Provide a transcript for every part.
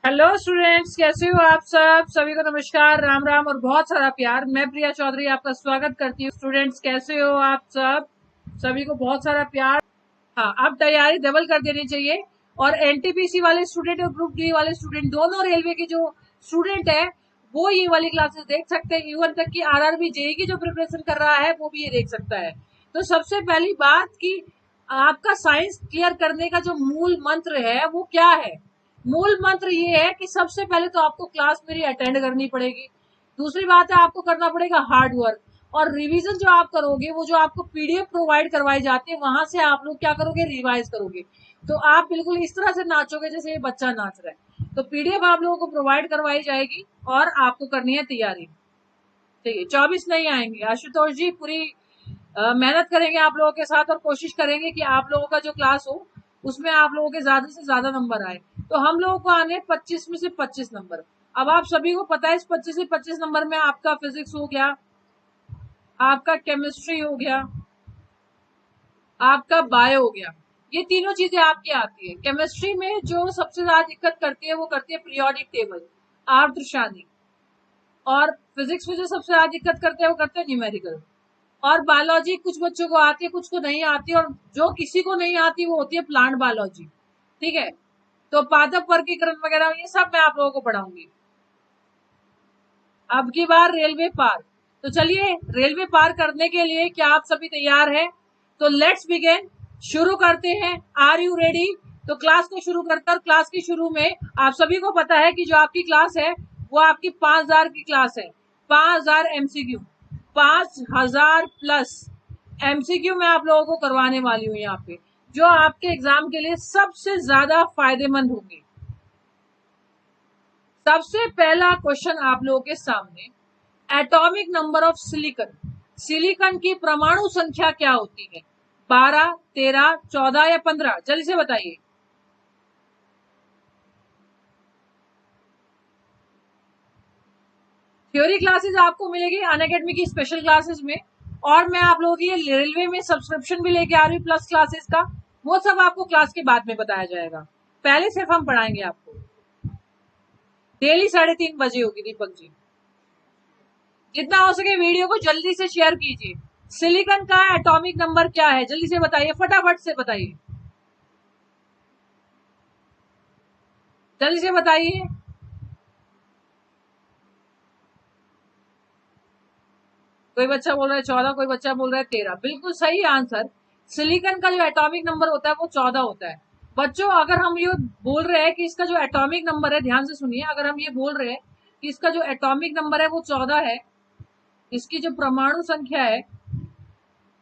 Hello students, कैसे हो आप सब? सभी को नमस्कार, राम राम और बहुत सारा प्यार। मैं प्रिया चौधरी आपका स्वागत करती हूँ। स्टूडेंट्स, कैसे हो आप सब? सभी को बहुत सारा प्यार। हाँ, अब तैयारी डबल कर देनी चाहिए। और एनटीपीसी वाले स्टूडेंट और ग्रुप डी वाले स्टूडेंट, दोनों रेलवे के जो स्टूडेंट है वो ये वाली क्लासेस देख सकते हैं। इवन तक कि आरआरबी जेई की जो प्रिपरेशन कर रहा है वो भी ये देख सकता है। तो सबसे पहली बात कि आपका साइंस क्लियर करने का जो मूल मंत्र है वो क्या है? मूल मंत्र ये है कि सबसे पहले तो आपको क्लास मेरी अटेंड करनी पड़ेगी। दूसरी बात है, आपको करना पड़ेगा हार्ड वर्क। और रिवीजन जो आप करोगे, वो जो आपको पीडीएफ प्रोवाइड करवाई जाती है, वहां से आप लोग क्या करोगे, रिवाइज करोगे। तो आप बिल्कुल इस तरह से नाचोगे जैसे ये बच्चा नाच रहा है। तो पीडीएफ आप लोगों को प्रोवाइड करवाई जाएगी और आपको करनी है तैयारी। ठीक है, 24 नहीं आएंगे आशुतोष जी, पूरी मेहनत करेंगे आप लोगों के साथ और कोशिश करेंगे कि आप लोगों का जो क्लास हो उसमें आप लोगों के ज्यादा से ज्यादा नंबर आए। तो हम लोगों को आने 25 में से 25 नंबर। अब आप सभी को पता है, इस 25 से 25 नंबर में आपका फिजिक्स हो गया, आपका केमिस्ट्री हो गया, आपका बायो हो गया। ये तीनों चीजें आपकी आती है। केमिस्ट्री में जो सबसे ज्यादा दिक्कत करती है वो करती है पीरियोडिक टेबल, आर्द्रशानी। और फिजिक्स में जो सबसे ज्यादा दिक्कत करते हैं वो करते हैं न्यूमेरिकल। और बायोलॉजी कुछ बच्चों को आती है, कुछ को नहीं आती, और जो किसी को नहीं आती वो होती है प्लांट बायोलॉजी। ठीक है, तो पादप वर्गीकरण वगैरह ये सब मैं आप लोगों को पढ़ाऊंगी। अब की बार रेलवे पार। तो चलिए, रेलवे पार करने के लिए क्या आप सभी तैयार हैं? तो लेट्स बिगिन, शुरू करते हैं। Are you ready? तो क्लास को शुरू करते हैं। और क्लास के शुरू में आप सभी को पता है कि जो आपकी क्लास है वो आपकी 5000 की क्लास है। 5000 एमसीक्यू, 5000 प्लस एमसीक्यू मैं आप लोगों को करवाने वाली हूँ यहाँ पे, जो आपके एग्जाम के लिए सबसे ज्यादा फायदेमंद होंगे। सबसे पहला क्वेश्चन आप लोगों के सामने, atomic number of silicon. Silicon की परमाणु संख्या क्या होती है? 12, 13, 14 या 15? जल्दी से बताइए। थ्योरी क्लासेस आपको मिलेगी अनअकैडमी की स्पेशल क्लासेस में। और मैं आप लोगों की ये रेलवे में सब्सक्रिप्शन भी लेके आ रही हूँ प्लस क्लासेस का। वो सब आपको क्लास के बाद में बताया जाएगा, पहले सिर्फ हम पढ़ाएंगे आपको। डेली 3:30 बजे होगी दीपक जी। जितना हो सके वीडियो को जल्दी से शेयर कीजिए। सिलिकॉन का एटॉमिक नंबर क्या है? जल्दी से बताइए, फटाफट से बताइए, जल्दी से बताइए। कोई बच्चा बोल रहा है 14, कोई बच्चा बोल रहा है 13। बिल्कुल सही आंसर। सिलिकॉन का जो एटॉमिक नंबर होता है वो 14 होता है। बच्चों, अगर हम ये बोल रहे हैं कि इसका जो एटॉमिक नंबर है, ध्यान से सुनिए, अगर हम ये बोल रहे हैं कि इसका जो एटॉमिक नंबर है वो 14 है, इसकी जो परमाणु संख्या है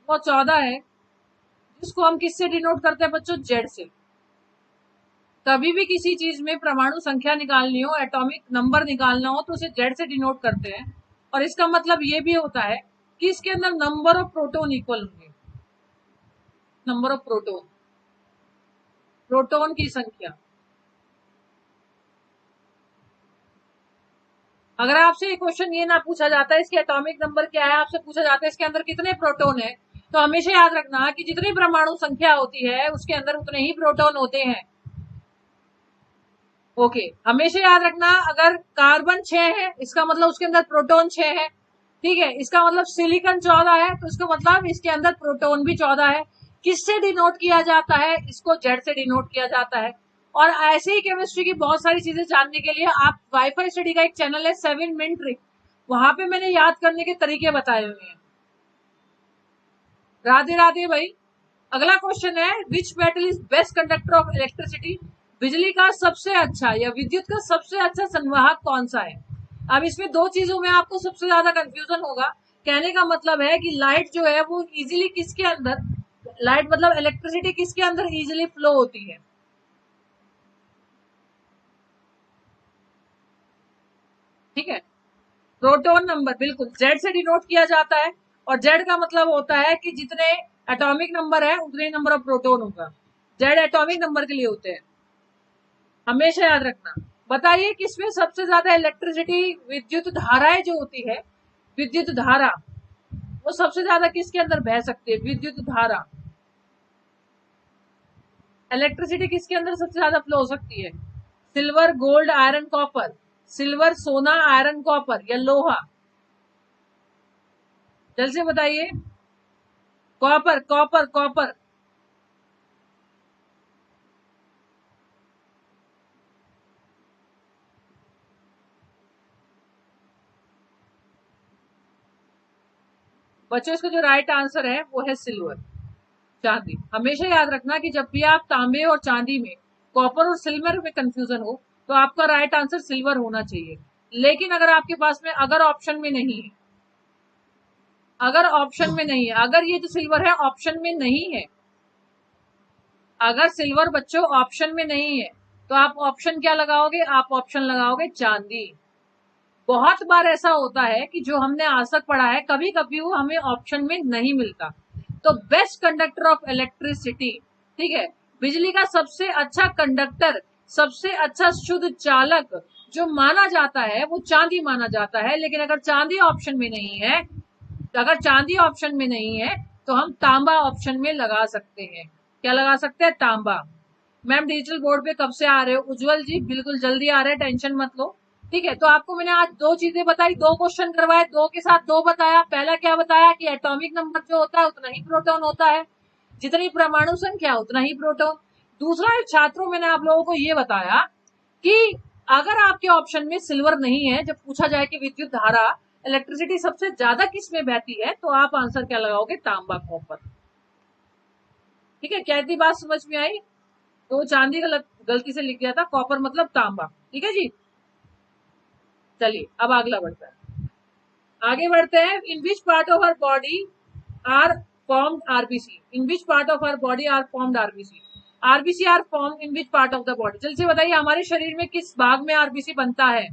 वो 14 है, जिसको हम किससे डिनोट करते हैं बच्चों? जेड से। कभी भी किसी चीज में परमाणु संख्या निकालनी हो, एटॉमिक नंबर निकालना हो, तो उसे जेड से डिनोट करते हैं। और इसका मतलब ये भी होता है कि इसके अंदर नंबर ऑफ प्रोटोन इक्वल होंगे। नंबर ऑफ प्रोटोन, प्रोटोन की संख्या। अगर आपसे ये क्वेश्चन ये ना पूछा जाता है इसके एटॉमिक नंबर क्या है, आपसे पूछा जाता है इसके अंदर कितने प्रोटोन है, तो हमेशा याद रखना कि जितनी परमाणु संख्या होती है उसके अंदर उतने ही प्रोटोन होते हैं। ओके, हमेशा याद रखना, अगर कार्बन 6 है इसका मतलब उसके अंदर प्रोटोन 6 है। ठीक है, इसका मतलब सिलिकॉन 14 है, तो इसका मतलब इसके अंदर प्रोटोन भी 14 है। किससे डिनोट किया जाता है? इसको जेड से डिनोट किया जाता है। और ऐसे ही केमिस्ट्री की बहुत सारी चीजें जानने के लिए आप वाईफाई स्टडी का एक चैनल है 7 मिनट ट्रिक, वहां पे मैंने याद करने के तरीके बताए हुए हैं। राधे राधे भाई। अगला क्वेश्चन है, which metal is best conductor of electricity? बिजली का सबसे अच्छा या विद्युत का सबसे अच्छा संवाहक कौन सा है? अब इसमें दो चीजों में आपको सबसे ज्यादा कंफ्यूजन होगा। कहने का मतलब है कि लाइट जो है वो इजीली किसके अंदर, लाइट मतलब इलेक्ट्रिसिटी किसके अंदर इजीली फ्लो होती है? ठीक है, प्रोटोन नंबर, बिल्कुल जेड से डिनोट किया जाता है। और जेड का मतलब होता है कि जितने एटॉमिक नंबर है उतने नंबर ऑफ प्रोटोन होगा। जेड एटॉमिक नंबर के लिए होते हैं, हमेशा याद रखना। बताइए किसमें सबसे ज्यादा इलेक्ट्रिसिटी, विद्युत धाराएं जो होती है, विद्युत धारा, वो सबसे ज्यादा किसके अंदर बह सकती है? विद्युत धारा, इलेक्ट्रिसिटी किसके अंदर सबसे ज्यादा फ्लो हो सकती है? Silver, gold, iron, copper. Silver सोना, आयरन कॉपर या लोहा? जल्दी से बताइए। Copper copper copper. बच्चों इसका जो राइट आंसर है वो है सिल्वर, चांदी। हमेशा याद रखना कि जब भी आप तांबे और चांदी में, कॉपर और सिल्वर में कंफ्यूजन हो, तो आपका राइट आंसर सिल्वर होना चाहिए। लेकिन अगर आपके पास में अगर ऑप्शन में नहीं है, अगर ऑप्शन में नहीं है, अगर ये जो सिल्वर है ऑप्शन में नहीं है, अगर सिल्वर बच्चों ऑप्शन में नहीं है, तो आप ऑप्शन क्या लगाओगे? आप ऑप्शन लगाओगे चांदी। बहुत बार ऐसा होता है कि जो हमने आज तक पढ़ा है, कभी कभी वो हमें ऑप्शन में नहीं मिलता। तो बेस्ट कंडक्टर ऑफ इलेक्ट्रिसिटी, ठीक है, बिजली का सबसे अच्छा कंडक्टर, सबसे अच्छा शुद्ध चालक जो माना जाता है वो चांदी माना जाता है। लेकिन अगर चांदी ऑप्शन में नहीं है, तो अगर चांदी ऑप्शन में नहीं है तो हम तांबा ऑप्शन में लगा सकते हैं। क्या लगा सकते हैं? तांबा। मैम डिजिटल बोर्ड पे कब से आ रहे हो? उज्जवल जी बिल्कुल जल्दी आ रहे हैं, टेंशन मत लो। ठीक है, तो आपको मैंने आज दो चीजें बताई, दो क्वेश्चन करवाए, दो के साथ दो बताया। पहला क्या बताया कि एटॉमिक नंबर जो होता है उतना ही प्रोटॉन होता है, जितनी परमाणु संख्या उतना ही प्रोटॉन। दूसरा छात्रों मैंने आप लोगों को ये बताया कि अगर आपके ऑप्शन में सिल्वर नहीं है, जब पूछा जाए कि विद्युत धारा, इलेक्ट्रिसिटी सबसे ज्यादा किस में बहती है, तो आप आंसर क्या लगाओगे? तांबा, कॉपर। ठीक है, क्या इतनी बात समझ में आई? तो चांदी गलती से लिख दिया था, कॉपर मतलब तांबा। ठीक है जी, चलिए अब अगला बढ़ता है, आगे बढ़ते हैं। In which part of our body are formed RBC? In which part of our body are formed RBC? RBC are form in which part of the body? जल्दी से बताइए, हमारे शरीर में किस भाग में आरबीसी बनता है?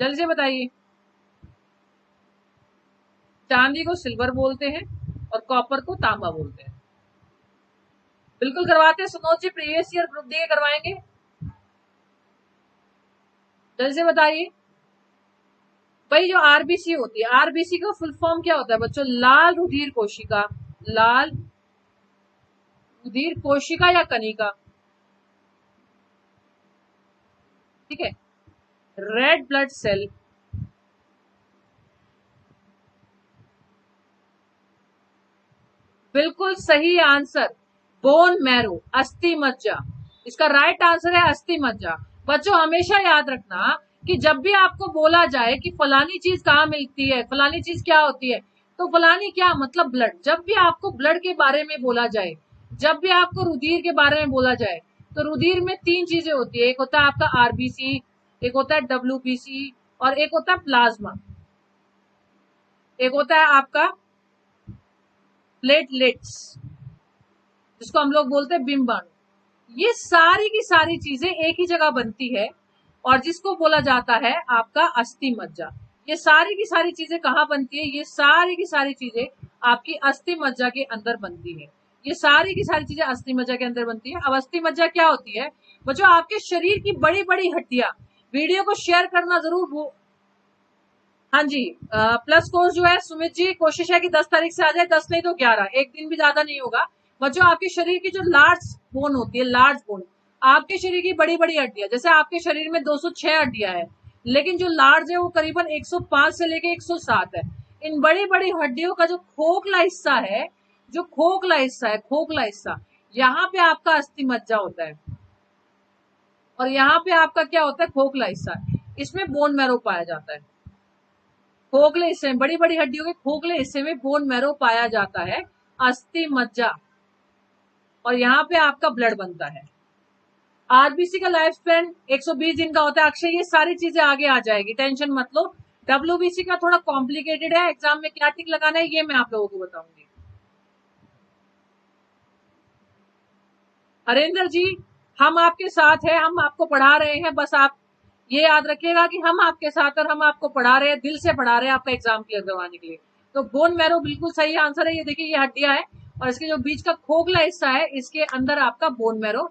जल्दी से बताइए। चांदी को सिल्वर बोलते हैं और कॉपर को तांबा बोलते हैं। बिल्कुल करवाते हैं सुनोद जी, प्रीवियस ईयर ग्रुप डी करवाएंगे। जल्दी से बताइए भाई, जो आरबीसी होती है, आरबीसी का फुल फॉर्म क्या होता है बच्चों? लाल रुधिर कोशिका। लाल रुधिर कोशिका या कनिका? ठीक है, रेड ब्लड सेल। बिल्कुल सही आंसर, बोन मैरो, अस्थि मज्जा। इसका राइट आंसर है अस्थि मज्जा। बच्चों हमेशा याद रखना कि जब भी आपको बोला जाए कि फलानी चीज कहाँ मिलती है, फलानी चीज क्या होती है, तो फलानी क्या मतलब ब्लड। जब भी आपको ब्लड के बारे में बोला जाए, जब भी आपको रुधिर के बारे में बोला जाए, तो रुधिर में तीन चीजें होती है। एक होता है आपका आरबीसी, एक होता है डब्ल्यूबीसी, और एक होता है प्लाज्मा, एक होता है आपका प्लेटलेट्स, जिसको हम लोग बोलते हैं बिम्बाणु। ये सारी की सारी चीजें एक ही जगह बनती है और जिसको बोला जाता है आपका अस्थि मज्जा। ये सारी की सारी चीजें कहाँ बनती है? ये सारी की सारी चीजें आपकी अस्थि मज्जा के अंदर बनती है। ये सारी की सारी चीजें अस्थि मज्जा के अंदर बनती है। अब अस्थि मज्जा क्या होती है बच्चों? आपके शरीर की बड़ी बड़ी हड्डियां। वीडियो को शेयर करना जरूर वो। हाँ जी, प्लस कोर्स जो है सुमित जी, कोशिश है कि 10 तारीख से आ जाए, 10 नहीं तो 11, एक दिन भी ज्यादा नहीं होगा। बच्चों आपके शरीर की जो लार्ज बोन होती है, लार्ज बोन, आपके शरीर की बड़ी बड़ी हड्डियां, जैसे आपके शरीर में 206 हड्डियां है, लेकिन जो लार्ज है वो करीबन 105 से लेके 107 है। इन बड़ी बड़ी हड्डियों का जो खोखला हिस्सा है, जो खोखला हिस्सा है, खोखला हिस्सा, यहाँ पे आपका अस्थि मज्जा होता है और यहाँ पे आपका क्या होता है? खोखला हिस्सा। इसमें बोन मैरो पाया जाता है। खोखले हिस्से में, बड़ी बड़ी हड्डियों के खोखले हिस्से में बोन मैरो पाया जाता है, अस्थि मज्जा, और यहाँ पे आपका ब्लड बनता है। आरबीसी का लाइफ स्पैन 120 दिन का होता है। अक्षय ये सारी चीजें आगे आ जाएगी, टेंशन मत लो। डब्ल्यूबीसी का थोड़ा कॉम्प्लिकेटेड है, एग्जाम में क्या टिक लगाना है ये मैं आप लोगों को बताऊंगी। हरेंद्र जी, हम आपके साथ हैं, हम आपको पढ़ा रहे हैं, बस आप ये याद रखिएगा कि हम आपके साथ और हम आपको पढ़ा रहे हैं, दिल से पढ़ा रहे हैं आपका एग्जाम क्लियर करवाने के लिए। तो बोन मैरो बिल्कुल सही आंसर है। ये देखिए, ये हड्डियां है और इसके जो बीच का खोखला हिस्सा है, इसके अंदर आपका बोन मैरो,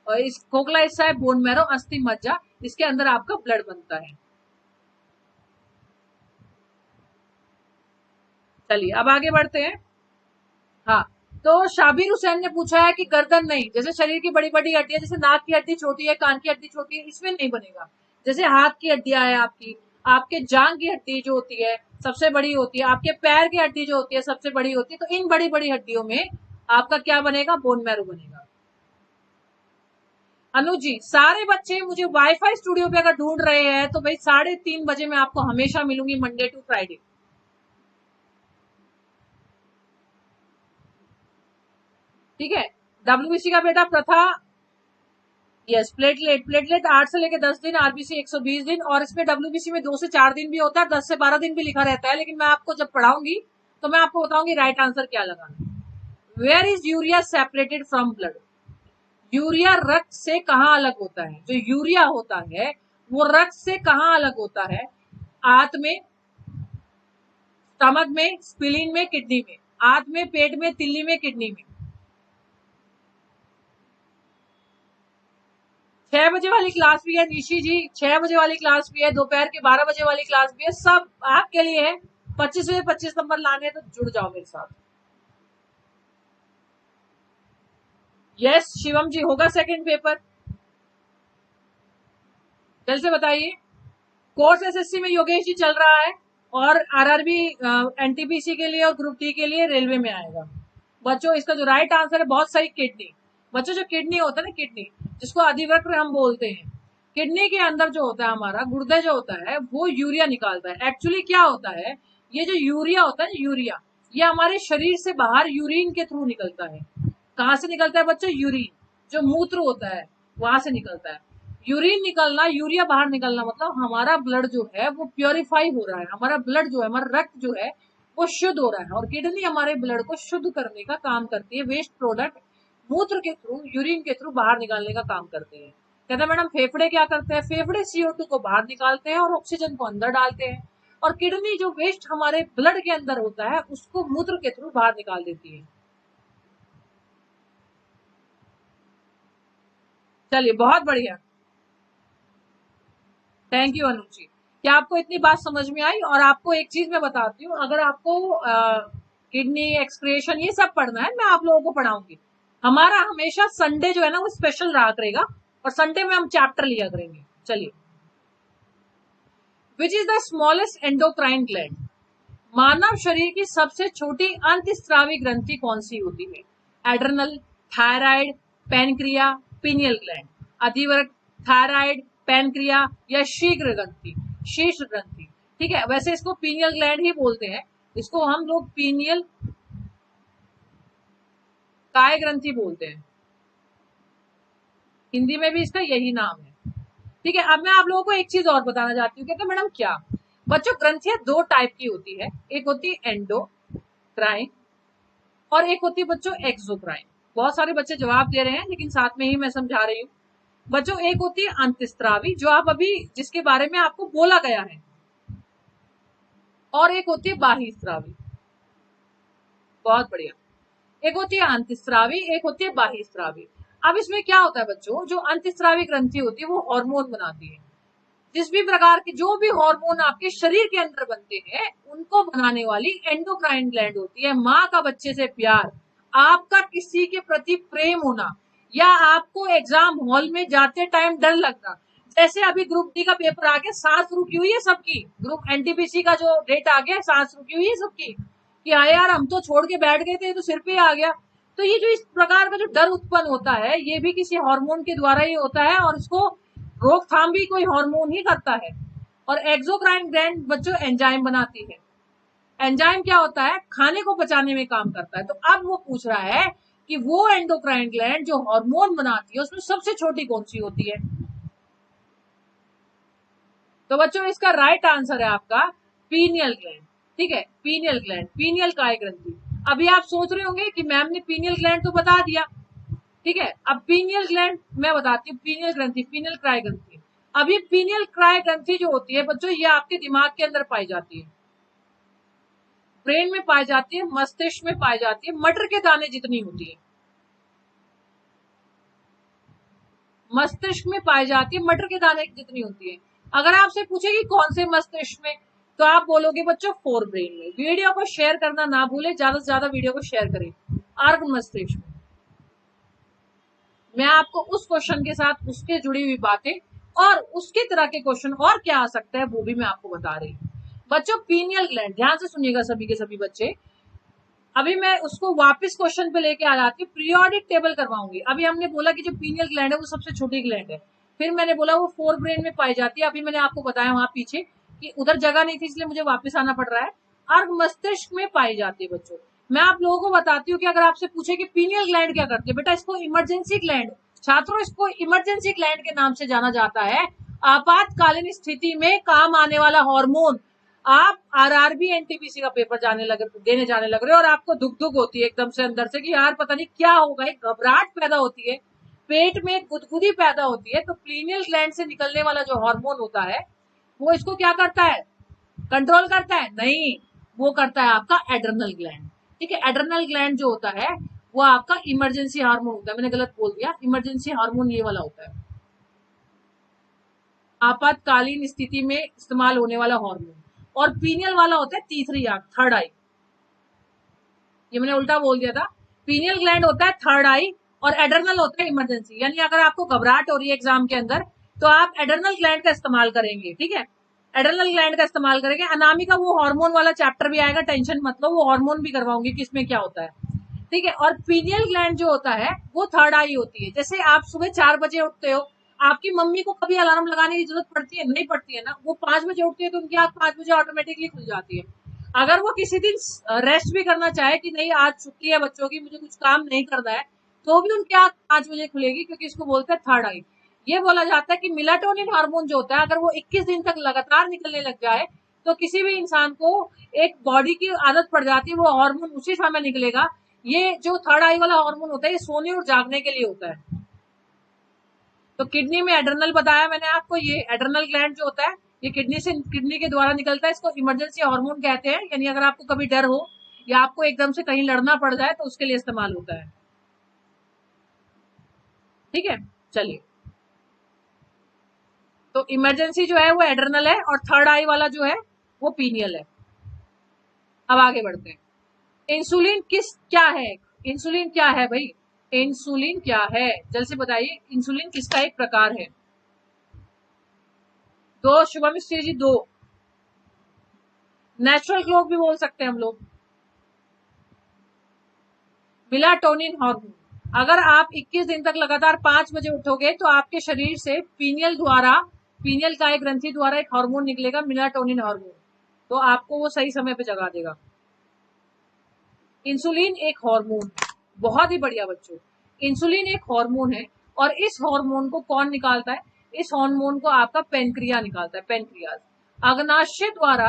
और इस खोखला हिस्सा है बोन मैरो, अस्थि मज्जा, इसके अंदर आपका ब्लड बनता है। चलिए अब आगे बढ़ते हैं। हाँ, तो शाबिर हुसैन ने पूछा है कि गर्दन नहीं, जैसे शरीर की बड़ी बड़ी हड्डियां, जैसे नाक की हड्डी छोटी है, कान की हड्डी छोटी है, इसमें नहीं बनेगा। जैसे हाथ की हड्डियां है आपकी, आपके जांग की हड्डी जो होती है सबसे बड़ी होती है, आपके पैर की हड्डी जो होती है सबसे बड़ी होती है, तो इन बड़ी बड़ी हड्डियों में आपका क्या बनेगा? बोन मैरो बनेगा। अनु जी, सारे बच्चे मुझे वाईफाई स्टूडियो पे अगर ढूंढ रहे हैं तो भाई 3:30 बजे मैं आपको हमेशा मिलूंगी, मंडे टू फ्राइडे। ठीक है। डब्ल्यूबीसी का बेटा प्रथा, यस, प्लेटलेट 8 से लेके 10 दिन, आरबीसी 120 दिन, और इसमें डब्ल्यूबीसी में 2 से 4 दिन भी होता है, 10 से 12 दिन भी लिखा रहता है, लेकिन मैं आपको जब पढ़ाऊंगी तो मैं आपको बताऊंगी राइट आंसर क्या लगाना। Where is urea separated from blood? Urea रक्त से कहाँ अलग होता है? जो यूरिया होता है वो रक्त से कहाँ अलग होता है? आंत में, स्टमक में, स्प्लीन में, किडनी में। आंत में, पेट में, तिल्ली में, किडनी में। 6 बजे वाली क्लास भी है निशी जी, 6 बजे वाली क्लास भी है, दोपहर के 12 बजे वाली क्लास भी है, सब आपके लिए है। 25 में 25 नंबर लाने तो जुड़ जाओ मेरे साथ। यस शिवम जी, होगा सेकंड पेपर, जल्द से बताइए। कोर्स एसएससी में योगेश जी चल रहा है, और आरआरबी एनटीपीसी के लिए और ग्रुप डी के लिए रेलवे में आएगा। बच्चों इसका जो राइट आंसर है बहुत सही, किडनी। बच्चों जो किडनी होता है ना, किडनी जिसको अधिवक्र हम बोलते हैं, किडनी के अंदर जो होता है हमारा गुर्दे जो होता है वो यूरिया निकालता है। एक्चुअली क्या होता है, ये जो यूरिया होता है, यूरिया ये हमारे शरीर से बाहर यूरिन के थ्रू निकलता है। कहाँ से निकलता है बच्चों? यूरिन, जो मूत्र होता है वहां से निकलता है। यूरिन निकलना, यूरिया बाहर निकलना, मतलब हमारा ब्लड जो है वो प्योरीफाई हो रहा है, हमारा ब्लड जो है, हमारा रक्त जो है वो शुद्ध हो रहा है, और किडनी हमारे ब्लड को शुद्ध करने का काम करती है। वेस्ट प्रोडक्ट मूत्र के थ्रू, यूरिन के थ्रू बाहर निकालने का काम करते हैं। कहते हैं मैडम फेफड़े क्या करते हैं? फेफड़े CO2 को बाहर निकालते हैं और ऑक्सीजन को अंदर डालते हैं, और किडनी जो वेस्ट हमारे ब्लड के अंदर होता है उसको मूत्र के थ्रू बाहर निकाल देती है। चलिए बहुत बढ़िया, थैंक यू अनुज जी। क्या आपको इतनी बात समझ में आई? और आपको एक चीज मैं बताती हूँ, अगर आपको किडनी एक्सक्रिएशन ये सब पढ़ना है, मैं आप लोगों को पढ़ाऊंगी। हमारा हमेशा संडे जो है ना वो स्पेशल रहा करेगा, और संडे में हम चैप्टर लिया करेंगे। चलिए, which is the smallest endocrine gland? मानव शरीर की सबसे छोटी अंतस्रावी ग्रंथि कौन सी होती है? Adrenal, thyroid, pancreas, pineal gland. अधिवर्ग, थायराइड, पैनक्रिया या शीघ्र ग्रंथि, शीर्ष ग्रंथि। ठीक है, वैसे इसको पीनियल ग्लैंड ही बोलते हैं, इसको हम लोग पीनियल काय ग्रंथि बोलते हैं, हिंदी में भी इसका यही नाम है। ठीक है, अब मैं आप लोगों को एक चीज और बताना चाहती हूँ। कहते हैं मैडम क्या? बच्चों ग्रंथियां 2 टाइप की होती है, एक होती है एंडोक्राइन और एक होती है बच्चों एक्सोक्राइन। बहुत सारे बच्चे जवाब दे रहे हैं, लेकिन साथ में ही मैं समझा रही हूँ। बच्चों एक होती है अंतस्रावी, जो आप अभी जिसके बारे में आपको बोला गया है, और एक होती है बाह्यस्रावी। बहुत बढ़िया, एक होती है अंतस्रावी, एक होती है बाह्यस्रावी। अब इसमें क्या होता है बच्चों, जो अंतस्रावी ग्रंथि होती है वो हार्मोन बनाती है। जिस भी प्रकार के जो भी हार्मोन आपके शरीर के अंदर बनते हैं उनको बनाने वाली एंडोक्राइन ग्लैंड होती है। माँ का बच्चे से प्यार, आपका किसी के प्रति प्रेम होना, या आपको एग्जाम हॉल में जाते टाइम डर लगना। जैसे अभी ग्रुप डी का पेपर आ गया, सांस रुकी हुई है सबकी, ग्रुप एनटीपीसी का जो डेट आ गया, सांस रुकी हुई है सबकी कि हाँ यार हम तो छोड़ के बैठ गए थे, तो सिर पे आ गया। तो ये जो इस प्रकार का जो डर उत्पन्न होता है ये भी किसी हार्मोन के द्वारा ही होता है, और इसको रोकथाम भी कोई हार्मोन ही करता है। और एक्सोक्राइन ग्लैंड बच्चों एंजाइम बनाती है। एंजाइम क्या होता है? खाने को पचाने में काम करता है। तो अब वो पूछ रहा है कि वो एंडोक्राइन ग्लैंड जो हार्मोन बनाती है उसमें सबसे छोटी कौन सी होती है? तो बच्चों इसका राइट आंसर है आपका पीनियल ग्लैंड। ठीक है, पीनियल ग्लैंड, पीनियल काय ग्रंथि। अभी आप सोच रहे होंगे कि मैम ने पीनियल ग्लैंड तो बता दिया, ठीक है, अब पीनियल ग्लैंड मैं बताती हूँ। पीनियल ग्रंथि, पीनियल क्राय ग्रंथि। अभी पीनियल क्राय ग्रंथि जो होती है बच्चों, ये आपके दिमाग के अंदर पाई जाती है, ब्रेन में पाई जाती है, मस्तिष्क में पाई जाती है, मटर के दाने जितनी होती है, मस्तिष्क में पाई जाती है, मटर के दाने जितनी होती है। अगर आपसे पूछे कि कौन से मस्तिष्क में, तो आप बोलोगे बच्चों फोर ब्रेन में। वीडियो को शेयर करना ना भूले, ज्यादा से ज्यादा वीडियो को शेयर करें। अर्ध मस्तिष्क। मैं आपको उस क्वेश्चन के साथ उसके जुड़ी हुई बातें और उसके तरह के क्वेश्चन और क्या आ सकता है वो भी मैं आपको बता रही हूँ। बच्चों पीनियल ग्लैंड, ध्यान से सुनिएगा सभी के सभी बच्चे। अभी मैं उसको वापस क्वेश्चन पे लेके आ जाती हूँ, पीरियोडिक टेबल करवाऊंगी। अभी हमने बोला कि जो पीनियल ग्लैंड है वो सबसे छोटी ग्लैंड है, फिर मैंने बोला वो फोर ब्रेन में पाई जाती है। अभी मैंने आपको बताया वहां पीछे कि उधर जगह नहीं थी इसलिए मुझे वापस आना पड़ रहा है। अर्ध मस्तिष्क में पाई जाती है बच्चों। मैं आप लोगों को बताती हूँ कि अगर आपसे पूछे कि पीनियल ग्लैंड क्या करती है, बेटा इसको इमरजेंसी ग्लैंड, छात्रों इसको इमरजेंसी ग्लैंड के नाम से जाना जाता है। आपातकालीन स्थिति में काम आने वाला हार्मोन। आप आरआरबी एनटीपीसी का पेपर देने जाने लग रहे हो और आपको दुख दुख होती है एकदम से अंदर से कि यार पता नहीं क्या होगा, एक घबराहट पैदा होती है, पेट में गुदगुदी पैदा होती है। तो पीनियल ग्लैंड से निकलने वाला जो हार्मोन होता है वो इसको क्या करता है, कंट्रोल करता है? नहीं, वो करता है आपका एड्रेनल ग्लैंड। ठीक है, एड्रेनल ग्लैंड जो होता है वो आपका इमरजेंसी हार्मोन होता है। मैंने गलत बोल दिया, इमरजेंसी हार्मोन ये वाला होता है, आपातकालीन स्थिति में इस्तेमाल होने वाला हार्मोन। और पीनियल वाला होता है तीसरी आंख, थर्ड आई। ये मैंने उल्टा बोल दिया था, पीनियल ग्लैंड होता है थर्ड आई और एड्रेनल होता है इमरजेंसी। यानी अगर आपको घबराहट हो रही है एग्जाम के अंदर तो आप एड्रेनल ग्लैंड का इस्तेमाल करेंगे। ठीक है, एड्रेनल ग्लैंड का इस्तेमाल करेंगे। अनामिका वो हार्मोन वाला चैप्टर भी आएगा, टेंशन मत लो, वो हार्मोन भी करवाऊंगी कि इसमें क्या होता है। ठीक है, और पीनियल ग्लैंड जो होता है वो थर्ड आई होती है। जैसे आप सुबह 4 बजे उठते हो, आपकी मम्मी को कभी अलार्म लगाने की जरूरत पड़ती है? नहीं पड़ती है ना। वो 5 बजे उठती है तो उनकी आंख 5 बजे ऑटोमेटिकली खुल जाती है। अगर वो किसी दिन रेस्ट भी करना चाहे कि नहीं आज छुट्टी है बच्चों की, मुझे कुछ काम नहीं करना है, तो भी उनकी आंख 5 बजे खुलेगी, क्योंकि इसको बोलते हैं थर्ड आई। ये बोला जाता है कि मेलाटोनिन हार्मोन जो होता है अगर वो 21 दिन तक लगातार निकलने लग जाए तो किसी भी इंसान को एक बॉडी की आदत पड़ जाती है, वो हार्मोन उसी समय निकलेगा। ये जो थर्ड आई वाला हार्मोन होता है ये सोने और जागने के लिए होता है। तो किडनी में एड्रेनल बताया मैंने आपको, ये एड्रेनल ग्लैंड जो होता है ये किडनी के द्वारा निकलता है। इसको इमरजेंसी हार्मोन कहते हैं। यानी अगर आपको कभी डर हो या आपको एकदम से कहीं लड़ना पड़ जाए तो उसके लिए इस्तेमाल होता है। ठीक है, चलिए, तो इमरजेंसी जो है वो एड्रेनल है और थर्ड आई वाला जो है वो पीनियल है। अब आगे बढ़ते हैं। इंसुलिन क्या है? इंसुलिन क्या है भाई? इंसुलिन क्या है जल्द से बताइए। इंसुलिन किसका एक प्रकार है? दो शुभम जी, दो नेचुरल ग्लो भी बोल सकते हैं हम लोग। Melatonin hormone. अगर आप 21 दिन तक लगातार 5 बजे उठोगे तो आपके शरीर से पीनियल काय ग्रंथि द्वारा एक हार्मोन निकलेगा, मेलाटोनिन हार्मोन, तो आपको वो सही समय पे जगा देगा। इंसुलिन एक हार्मोन, बहुत ही बढ़िया बच्चों, इंसुलिन एक हार्मोन है और इस हार्मोन को कौन निकालता है? इस हार्मोन को आपका पेनक्रिया निकालता है, पेनक्रियाज। अग्नाशय द्वारा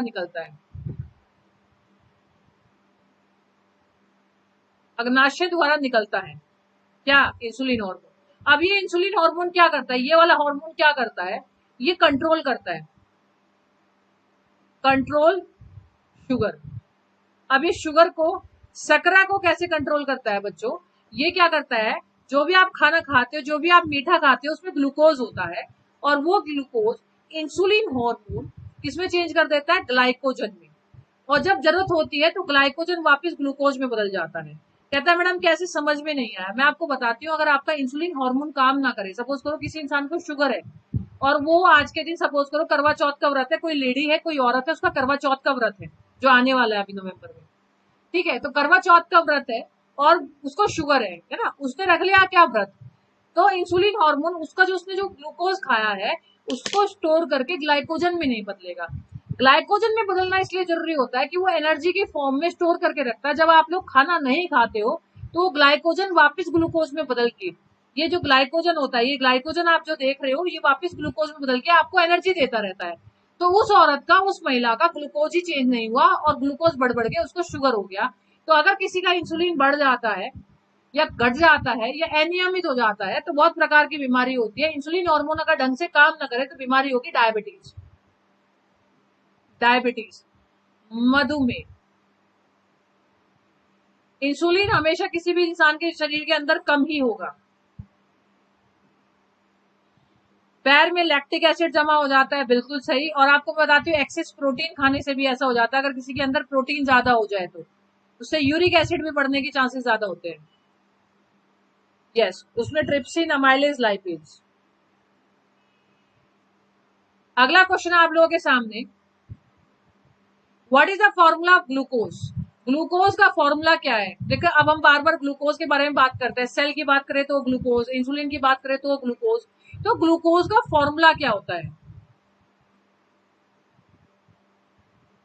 निकलता है, अग्नाशय द्वारा निकलता है क्या? Insulin hormone. अब ये इंसुलिन हार्मोन क्या करता है? ये वाला हार्मोन क्या करता है? ये कंट्रोल करता है, कंट्रोल शुगर। अब ये शुगर को, सकरा को कैसे कंट्रोल करता है बच्चों? ये क्या करता है, जो भी आप खाना खाते हो, जो भी आप मीठा खाते हो उसमें ग्लूकोज होता है और वो ग्लूकोज इंसुलिन हार्मोन किसमें चेंज कर देता है? ग्लाइकोजन में। और जब जरूरत होती है तो ग्लाइकोजन वापस ग्लूकोज में बदल जाता है। कहता है मैडम कैसे, समझ में नहीं आया। मैं आपको बताती हूँ, अगर आपका इंसुलिन हार्मोन काम ना करे, सपोज करो किसी इंसान को शुगर है और वो आज के दिन सपोज करो करवा चौथ का व्रत है, कोई लेडी है कोई औरत है उसका करवा चौथ का व्रत है जो आने वाला है अभी नवंबर में। ठीक है, तो करवा चौथ का व्रत है और उसको शुगर है ना, उसने रख लिया क्या व्रत, तो इंसुलिन हार्मोन उसका जो उसने जो ग्लूकोज खाया है उसको स्टोर करके ग्लाइकोजन में नहीं बदलेगा। ग्लाइकोजन में बदलना इसलिए जरूरी होता है कि वो एनर्जी के फॉर्म में स्टोर करके रखता है। जब आप लोग खाना नहीं खाते हो तो ग्लाइकोजन वापस ग्लूकोज में बदल के, ये जो ग्लाइकोजन होता है, ये ग्लाइकोजन आप जो देख रहे हो ये वापस ग्लूकोज में बदल के आपको एनर्जी देता रहता है। तो उस औरत का, उस महिला का ग्लूकोज ही चेंज नहीं हुआ और ग्लूकोज बढ़ के उसको शुगर हो गया। तो अगर किसी का इंसुलिन बढ़ जाता है या घट जाता है या अनियमित हो जाता है तो बहुत प्रकार की बीमारी होती है। इंसुलिन हार्मोन अगर ढंग से काम न करे तो बीमारी होगी डायबिटीज, डायबिटीज, मधुमेह। इंसुलिन हमेशा किसी भी इंसान के शरीर के अंदर कम ही होगा। पैर में लैक्टिक एसिड जमा हो जाता है, बिल्कुल सही। और आपको बताती हूँ एक्सेस प्रोटीन खाने से भी ऐसा हो जाता है, अगर किसी के अंदर प्रोटीन ज्यादा हो जाए तो उससे यूरिक एसिड भी बढ़ने के चांसेस ज्यादा होते हैं। यस, उसमें ट्रिप्सिन, अमाइलेज, लाइपेज। अगला क्वेश्चन आप लोगों के सामने, what is the formula of glucose? Glucose का फॉर्मूला क्या है? देखो अब हम बार बार ग्लूकोज के बारे में बात करते हैं, सेल की बात करें तो ग्लूकोज, इंसुलिन की बात करें तो ग्लूकोज, तो ग्लूकोज का फॉर्मूला क्या होता है?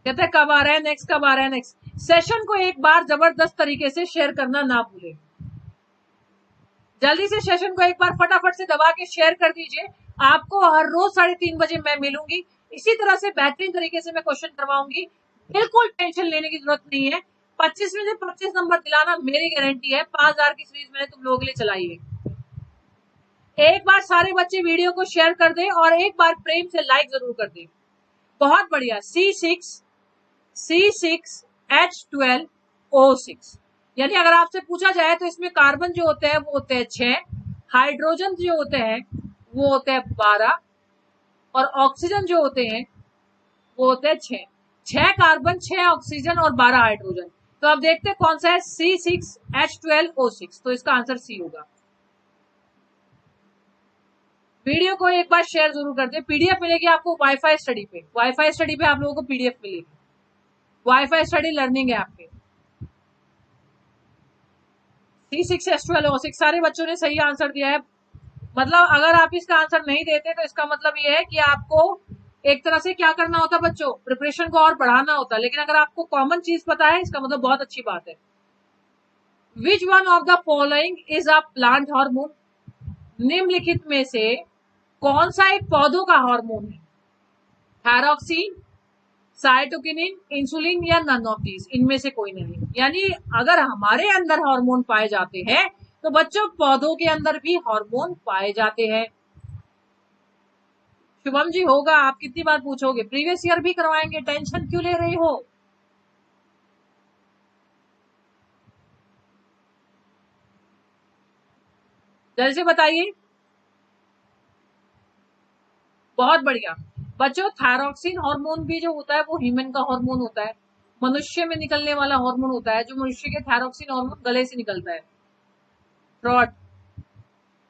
कहते हैं कब आ रहा है नेक्स्ट, कब आ रहा है नेक्स्ट। सेशन को एक बार जबरदस्त तरीके से शेयर करना ना भूलें, जल्दी से सेशन को एक बार फटाफट से दबा के शेयर कर दीजिए। आपको हर रोज 3:30 बजे मैं मिलूंगी, इसी तरह से बेहतरीन तरीके से मैं क्वेश्चन करवाऊंगी। बिल्कुल टेंशन लेने की जरूरत नहीं है। 25 में से 25 नंबर दिलाना मेरी गारंटी है। 5000 की सीरीज मैंने तुम लोगों के लिए चलाई है। एक बार सारे बच्चे वीडियो को शेयर कर दें और एक बार प्रेम से लाइक जरूर कर दें। बहुत बढ़िया। C6H12O6, यानी अगर आपसे पूछा जाए तो इसमें कार्बन जो होते हैं वो होते हैं 6, हाइड्रोजन जो होते हैं वो होते हैं 12 और ऑक्सीजन जो होते हैं वो होते हैं 6। 6 कार्बन, 6 ऑक्सीजन और 12 हाइड्रोजन। तो अब देखते हैं कौन सा है C6H12O6, तो इसका आंसर सी होगा। वीडियो को एक बार शेयर जरूर कर दे। पीडीएफ मिलेगी आपको वाईफाई स्टडी पे, वाईफाई स्टडी पे आप लोगों को पीडीएफ मिलेगी, वाईफाई स्टडी लर्निंग ऐप पे। C6H12O6 सारे बच्चों ने सही आंसर दिया है। मतलब अगर आप इसका आंसर नहीं देते तो इसका मतलब ये है कि आपको एक तरह से क्या करना होता बच्चों, प्रिपरेशन को और बढ़ाना होता। लेकिन अगर आपको कॉमन चीज पता है इसका मतलब बहुत अच्छी बात है। Which one of the following is a plant hormone? निम्नलिखित में से कौन सा एक पौधों का हार्मोन है? थायरॉक्सिन, साइटोकिनिन, इंसुलिन या नन ऑफ दीज, इनमें से कोई नहीं। यानी अगर हमारे अंदर हार्मोन पाए जाते हैं तो बच्चों पौधों के अंदर भी हार्मोन पाए जाते हैं। शुभम जी होगा, आप कितनी बार पूछोगे, प्रीवियस ईयर भी करवाएंगे, टेंशन क्यों ले रही हो? जल्दी से बताइए। बहुत बढ़िया बच्चों, थायरॉक्सिन हार्मोन भी जो होता है वो ह्यूमन का हार्मोन होता है, मनुष्य में निकलने वाला हार्मोन होता है। जो मनुष्य के थायरॉक्सिन हार्मोन गले से निकलता है। फ्रॉड।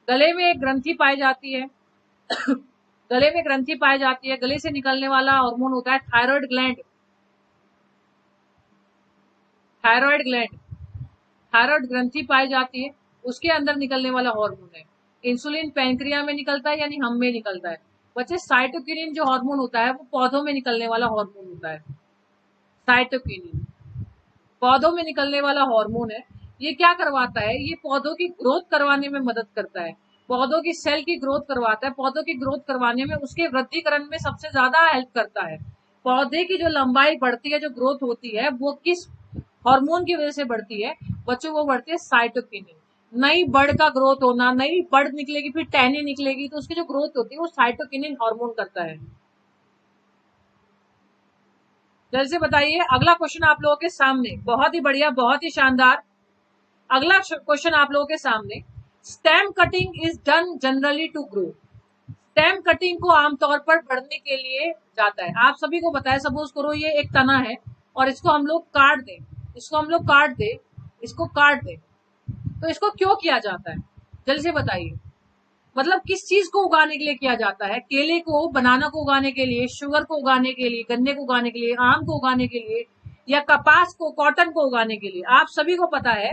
गले में एक ग्रंथि पाई जाती है गले में ग्रंथि पाई जाती है, गले से निकलने वाला हार्मोन होता है thyroid gland. Thyroid gland, thyroid ग्रंथि पाई जाती है, उसके अंदर निकलने वाला हार्मोन है। इंसुलिन पैंक्रिया में निकलता है, यानी हम में निकलता है। बच्चे साइटोकिनिन जो हार्मोन होता है वो पौधों में निकलने वाला हार्मोन होता है। साइटोकिनिन पौधों में निकलने वाला हार्मोन है। ये क्या करवाता है? ये पौधों की ग्रोथ करवाने में मदद करता है, पौधों की सेल की ग्रोथ करवाता है। पौधों की ग्रोथ करवाने में, उसके वृद्धिकरण में सबसे ज्यादा हेल्प करता है। पौधे की जो लंबाई बढ़ती है, जो ग्रोथ होती है, वो किस हार्मोन की वजह से बढ़ती है बच्चों? वो बढ़ती है साइटोकिनिन। नई बड़ का ग्रोथ होना, नई बड़ निकलेगी, फिर टहनी निकलेगी, तो उसकी जो ग्रोथ होती है वो साइटोकिनिन हार्मोन करता है। जल्दी से बताइए। अगला क्वेश्चन आप लोगों के सामने, बहुत ही बढ़िया, बहुत ही शानदार। अगला क्वेश्चन आप लोगों के सामने, stem cutting is done generally to grow. Stem cutting को आमतौर पर बढ़ने के लिए जाता है। आप सभी को बताया, सपोज करो ये एक तना है और इसको हम लोग काट दें, इसको हम लोग काट दें, इसको काट दें, तो इसको क्यों किया जाता है? जल्दी से बताइए। मतलब किस चीज को उगाने के लिए किया जाता है? केले को, बनाना को उगाने के लिए, शुगर को उगाने के लिए, गन्ने को उगाने के लिए, आम को उगाने के लिए, या कपास को, कॉटन को उगाने के लिए? आप सभी को पता है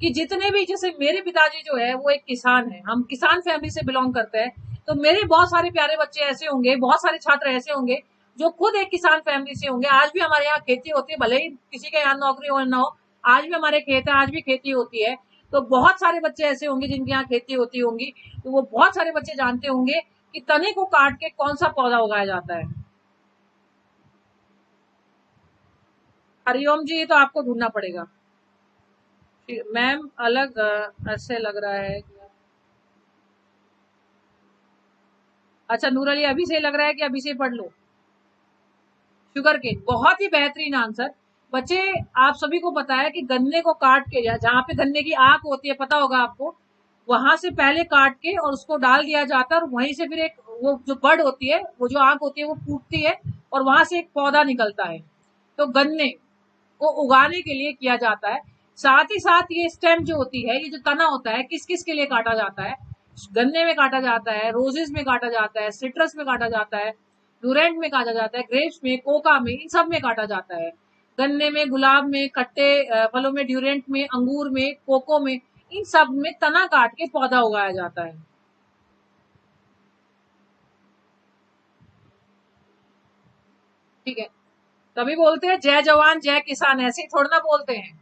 कि जितने भी, जैसे मेरे पिताजी जो है वो एक किसान है, हम किसान फैमिली से बिलोंग करते हैं, तो मेरे बहुत सारे प्यारे बच्चे ऐसे होंगे, बहुत सारे छात्र ऐसे होंगे जो खुद एक किसान फैमिली से होंगे। आज भी हमारे यहाँ खेती होती है, भले ही किसी के यहाँ नौकरी हो ना हो, आज भी हमारे खेत है, आज भी खेती होती है। तो बहुत सारे बच्चे ऐसे होंगे जिनके यहाँ खेती होती होंगी, तो वो बहुत सारे बच्चे जानते होंगे कि तने को काट के कौन सा पौधा उगाया जाता है। हरिओम जी, ये तो आपको ढूंढना पड़ेगा मैम, अलग ऐसे लग रहा है। अच्छा नूर अली, अभी से लग रहा है कि अभी से पढ़ लो। शुगर केन, बहुत ही बेहतरीन आंसर। बच्चे आप सभी को पता है कि गन्ने को काट के, या जहाँ पे गन्ने की आंख होती है, पता होगा आपको, वहां से पहले काट के और उसको डाल दिया जाता है, और वहीं से फिर एक वो जो बड होती है, वो जो आंख होती है वो फूटती है और वहां से एक पौधा निकलता है। तो गन्ने को उगाने के लिए किया जाता है। साथ ही साथ ये स्टेम जो होती है, ये जो तना होता है, किस किस के लिए काटा जाता है? गन्ने में काटा जाता है, रोजेस में काटा जाता है, सिट्रस में काटा जाता है, डूरेंट में काटा जाता है, ग्रेप्स में, कोका में, इन सब में काटा जाता है। गन्ने में, गुलाब में, खट्टे फलों में, ड्यूरेंट में, अंगूर में, कोको में, इन सब में तना काट के पौधा उगाया जाता है। ठीक है, तभी बोलते हैं जय जवान जय किसान, ऐसे ही थोड़ा ना बोलते हैं।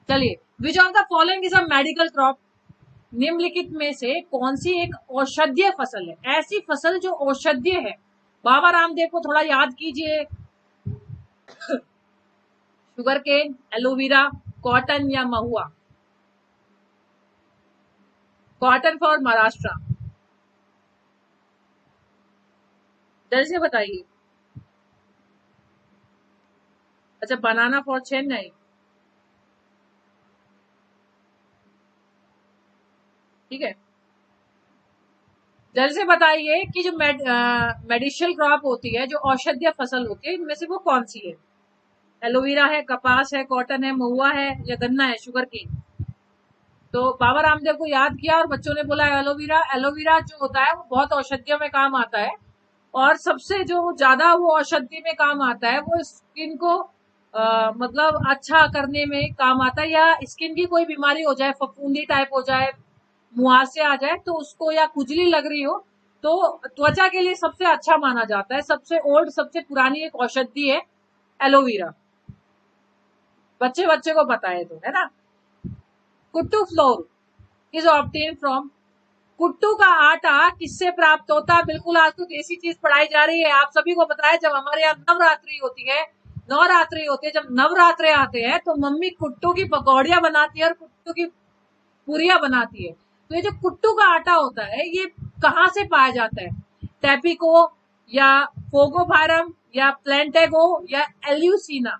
चलिए, which of the following is a medical crop? निम्नलिखित में से कौन सी एक औषधीय फसल है? ऐसी फसल जो औषधीय है। बाबा रामदेव को थोड़ा याद कीजिए। शुगर केन, एलोवेरा, कॉटन या महुआ? Cotton for Maharashtra. जल्दी से बताइए। अच्छा, बनाना फॉर चेन्नई। ठीक है, जल्दी से बताइए कि जो मेडिसिनल क्रॉप होती है, जो औषधीय फसल होती है, इनमें से वो कौन सी है? एलोवेरा है, कपास है, कॉटन है, महुआ है या गन्ना है, शुगर केन? तो बाबा रामदेव को याद किया और बच्चों ने बोला एलोवेरा। एलोवेरा जो होता है वो बहुत औषधियों में काम आता है और सबसे जो ज्यादा वो औषधि में काम आता है वो स्किन को मतलब अच्छा करने में काम आता है। या स्किन की कोई बीमारी हो जाए, फफूंदी टाइप हो जाए, मुहासे आ जाए तो उसको, या खुजली लग रही हो तो त्वचा के लिए सबसे अच्छा माना जाता है। सबसे ओल्ड, सबसे पुरानी एक औषधि है एलोवेरा। बच्चे बच्चे को पता है तो, है ना। कुट्टू फ्लोर इज ऑब्टेन फ्रॉम? कुट्टू का आटा किससे प्राप्त होता है? बिल्कुल, आज तो देसी चीज पढ़ाई जा रही है। आप सभी को पता है, जब हमारे यहाँ नवरात्रि होती है, नवरात्रि होती है, जब नवरात्रे आते हैं तो मम्मी कुट्टू की पकौड़ियां बनाती है और कुट्टू की पूरियां बनाती है। तो ये जो कुट्टू का आटा होता है, ये कहाँ से पाया जाता है? टैपिको या फोगोफायरम या प्लेंटेगो या eleusine?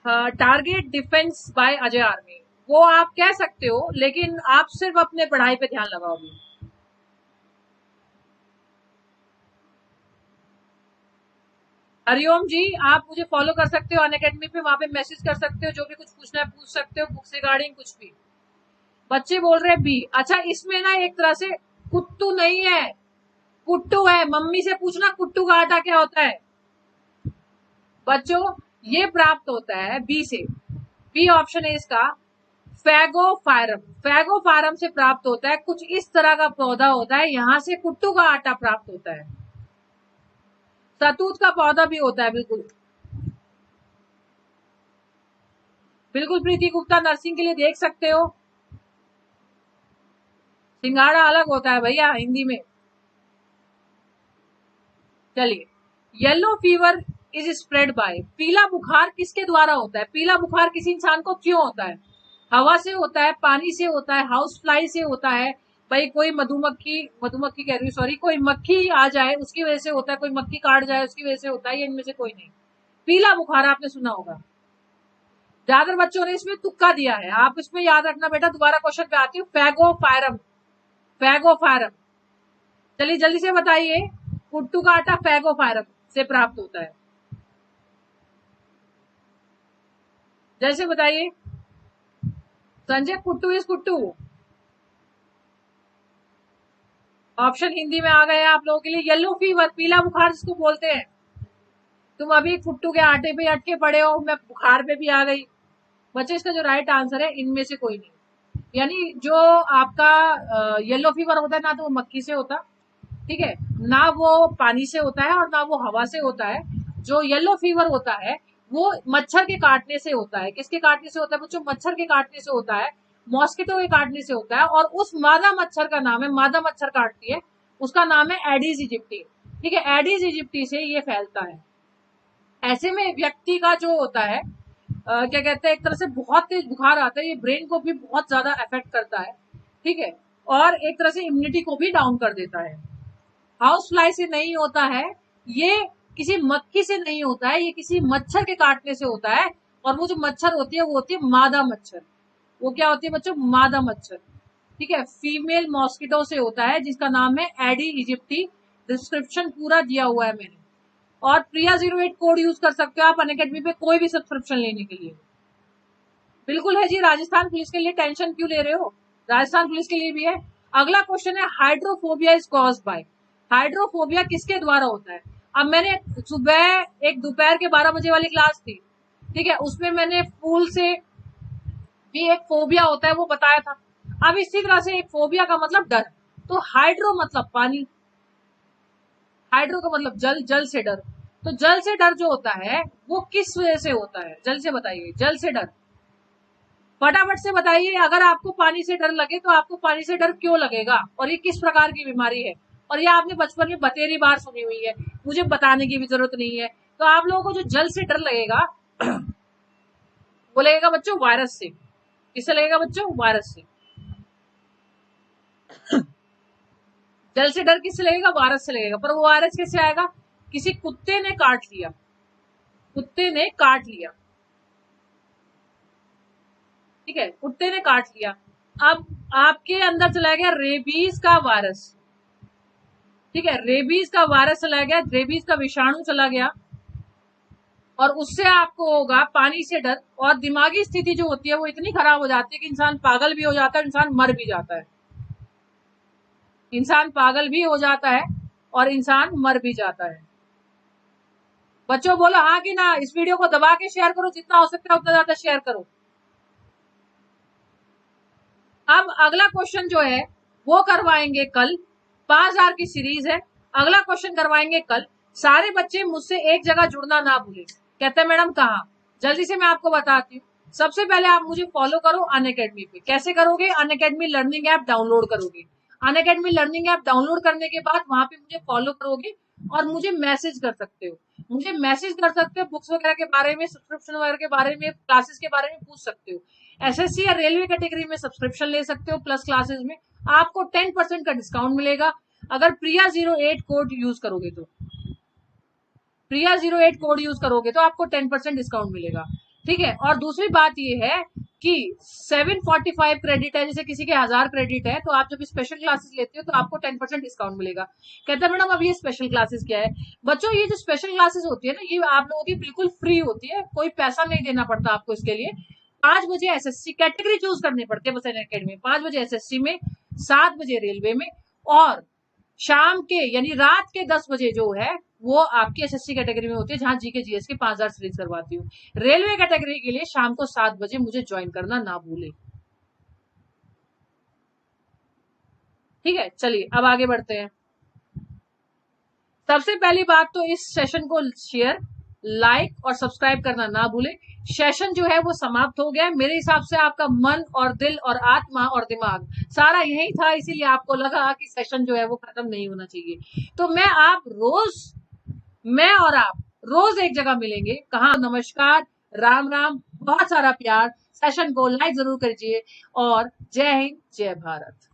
Target defence by Ajay army, वो आप कह सकते हो, लेकिन आप सिर्फ अपने पढ़ाई पे ध्यान लगाओगे। हरिओम जी, आप मुझे फॉलो कर सकते हो अनअकैडमी पे, वहां पे मैसेज कर सकते हो, जो भी कुछ पूछना है पूछ सकते हो, बुक्स रिगार्डिंग कुछ भी। बच्चे बोल रहे हैं बी। अच्छा, इसमें ना एक तरह से कुट्टू नहीं है, कुट्टू है। मम्मी से पूछना कुट्टू का आटा क्या होता है। बच्चों, ये प्राप्त होता है बी से। बी ऑप्शन है इसका, फैगोफायरम। फैगोफायरम से प्राप्त होता है। कुछ इस तरह का पौधा होता है, यहां से कुट्टू का आटा प्राप्त होता है। सतूत का पौधा भी होता है, बिल्कुल बिल्कुल। प्रीति गुप्ता, नर्सिंग के लिए देख सकते हो। सिंगाड़ा अलग होता है भैया हिंदी में। चलिए, yellow fever is spread by? पीला बुखार किसके द्वारा होता है? पीला बुखार किसी इंसान को क्यों होता है? हवा से होता है, पानी से होता है, हाउस फ्लाई से होता है, भाई कोई मधुमक्खी, मधुमक्खी कह रही हूँ, सॉरी, कोई मक्खी आ जाए उसकी वजह से होता है, कोई मक्खी काट जाए उसकी वजह से होता है, या इनमें से कोई नहीं? पीला बुखार आपने सुना होगा। ज्यादातर बच्चों ने इसमें तुक्का दिया है। आप इसमें याद रखना बेटा, दोबारा क्वेश्चन पे आती हूँ। फैगोफायरम, फैगोफायरम। चलिए जल्दी से बताइए, कुट्टू का आटा फैगोफायरम से प्राप्त होता है। जैसे बताइए संजय, कुट्टू इज कुट्टू। ऑप्शन हिंदी में आ गए आप लोगों के लिए। येलो फीवर, पीला बुखार जिसको बोलते हैं। तुम अभी कुट्टू के आटे पे अटके पड़े हो, मैं बुखार पे भी आ गई। बच्चे, इसका जो राइट आंसर है, इनमें से कोई नहीं। यानी जो आपका येलो फीवर होता है ना, तो वो मक्खी से होता, ठीक है ना, वो पानी से होता है और ना वो हवा से होता है। जो येलो फीवर होता है वो मच्छर के काटने से होता है। किसके काटने से होता है बच्चों? मच्छर के काटने से होता है, मॉस्किटो के काटने से होता है। और उस मादा मच्छर का नाम है, मादा मच्छर काटती है, उसका नाम है एडीज इजिप्टी। ठीक है, एडीज इजिप्टी से ये फैलता है। ऐसे में व्यक्ति का जो होता है क्या कहते हैं, एक तरह से बहुत तेज बुखार आता है, ये ब्रेन को भी बहुत ज्यादा अफेक्ट करता है। ठीक है, और एक तरह से इम्यूनिटी को भी डाउन कर देता है। हाउस फ्लाई से नहीं होता है, ये किसी मक्खी से नहीं होता है, ये किसी मच्छर के काटने से होता है। और वो जो मच्छर होती है वो होती है मादा मच्छर। वो क्या होती है बच्चों? मादा मच्छर। ठीक है, फीमेल मॉस्किटो से होता है जिसका नाम है एडी इजिप्टी। डिस्क्रिप्शन पूरा दिया हुआ है मैंने। और प्रिया 08 कोड यूज कर सकते हो आप अनअकैडमी पे कोई भी सब्सक्रिप्शन लेने के लिए। बिल्कुल है जी। राजस्थान पुलिस के लिए टेंशन क्यों ले रहे हो? राजस्थान पुलिस के लिए भी है। अगला क्वेश्चन है hydrophobia is caused by. Hydrophobia किसके द्वारा होता है? अब मैंने सुबह एक दोपहर के 12 बजे वाली क्लास थी, ठीक है, उसमें मैंने फूल से भी एक फोबिया होता है वो बताया था। अब इसी तरह से एक फोबिया का मतलब डर। तो हाइड्रो मतलब पानी, हाइड्रो का मतलब जल, जल से डर। तो जल से डर जो होता है वो किस वजह से होता है? जल से बताइए, जल से डर फटाफट से बताइए। अगर आपको पानी से डर लगे तो आपको पानी से डर क्यों लगेगा और ये किस प्रकार की बीमारी है? और ये आपने बचपन में बतेरी बार सुनी हुई है, मुझे बताने की भी जरूरत नहीं है। तो आप लोगों को जो जल से डर लगेगा वो लगेगा बच्चों वायरस से। किससे लगेगा बच्चों? वायरस से। जल से डर किससे लगेगा? वायरस से लगेगा। पर वो वायरस कैसे आएगा? किसी कुत्ते ने काट लिया, कुत्ते ने काट लिया, ठीक है, कुत्ते ने काट लिया। अब आपके अंदर चला गया रेबीज का वायरस, ठीक है, रेबीज का वायरस चला गया, रेबीज का विषाणु चला गया और उससे आपको होगा पानी से डर। और दिमागी स्थिति जो होती है वो इतनी खराब हो जाती है कि इंसान पागल भी हो जाता है, इंसान मर भी जाता है। इंसान पागल भी हो जाता है और इंसान मर भी जाता है। बच्चों बोलो हाँ कि ना। इस वीडियो को दबा के शेयर करो, जितना हो सकता है उतना ज्यादा शेयर करो। अब अगला क्वेश्चन जो है वो करवाएंगे कल। 5000 की सीरीज है। अगला क्वेश्चन करवाएंगे कल। सारे बच्चे मुझसे एक जगह जुड़ना ना भूले। कहते हैं मैडम कहाँ? जल्दी से मैं आपको बताती हूँ। सबसे पहले आप मुझे फॉलो करो अनअकैडमी पे। कैसे करोगे? अनअकैडमी लर्निंग ऐप डाउनलोड करोगे। अनअकैडमी लर्निंग ऐप डाउनलोड करने के बाद वहां पे मुझे फॉलो करोगे और मुझे मैसेज कर सकते हो। मुझे मैसेज कर सकते हो, बुक्स वगैरह के बारे में, सब्सक्रिप्शन वगैरह के बारे में, क्लासेस के बारे में पूछ सकते हो। एसएससी या रेलवे कैटेगरी में सब्सक्रिप्शन ले सकते हो प्लस क्लासेस में। आपको 10% का डिस्काउंट मिलेगा अगर प्रिया 08 कोड यूज करोगे तो। प्रिया 08 कोड यूज करोगे तो आपको 10% डिस्काउंट मिलेगा, ठीक है। और दूसरी बात ये है कि 745 क्रेडिट है, जैसे किसी के 1000 क्रेडिट है तो आप जब स्पेशल क्लासेस लेते हो तो आपको 10% डिस्काउंट मिलेगा। कहते हैं मैडम अब ये स्पेशल क्लासेस क्या है? बच्चों ये जो स्पेशल क्लासेस होती है ना, ये आप लोगों की बिल्कुल फ्री होती है, कोई पैसा नहीं देना पड़ता आपको इसके लिए। 5 बजे एसएससी कैटेगरी चूज करनी पड़ती है बस अनअकैडमी में। 5 बजे एसएससी में, 7 बजे रेलवे में और शाम के यानी रात के 10 बजे जो है वो आपकी एसएससी कैटेगरी में होती है, जहां जीके जीएस के 5000 सीरीज करवाती हूँ। रेलवे कैटेगरी के लिए शाम को 7 बजे मुझे ज्वाइन करना ना भूले, ठीक है। चलिए अब आगे बढ़ते हैं। सबसे पहली बात तो इस सेशन को शेयर, लाइक और सब्सक्राइब करना ना भूले। सेशन जो है वो समाप्त हो गया है। मेरे हिसाब से आपका मन और दिल और आत्मा और दिमाग सारा यही था, इसीलिए आपको लगा कि सेशन जो है वो खत्म नहीं होना चाहिए। तो मैं और आप रोज एक जगह मिलेंगे। कहा? नमस्कार, राम राम, बहुत सारा प्यार। सेशन को लाइक जरूर कीजिए और जय हिंद, जय भारत।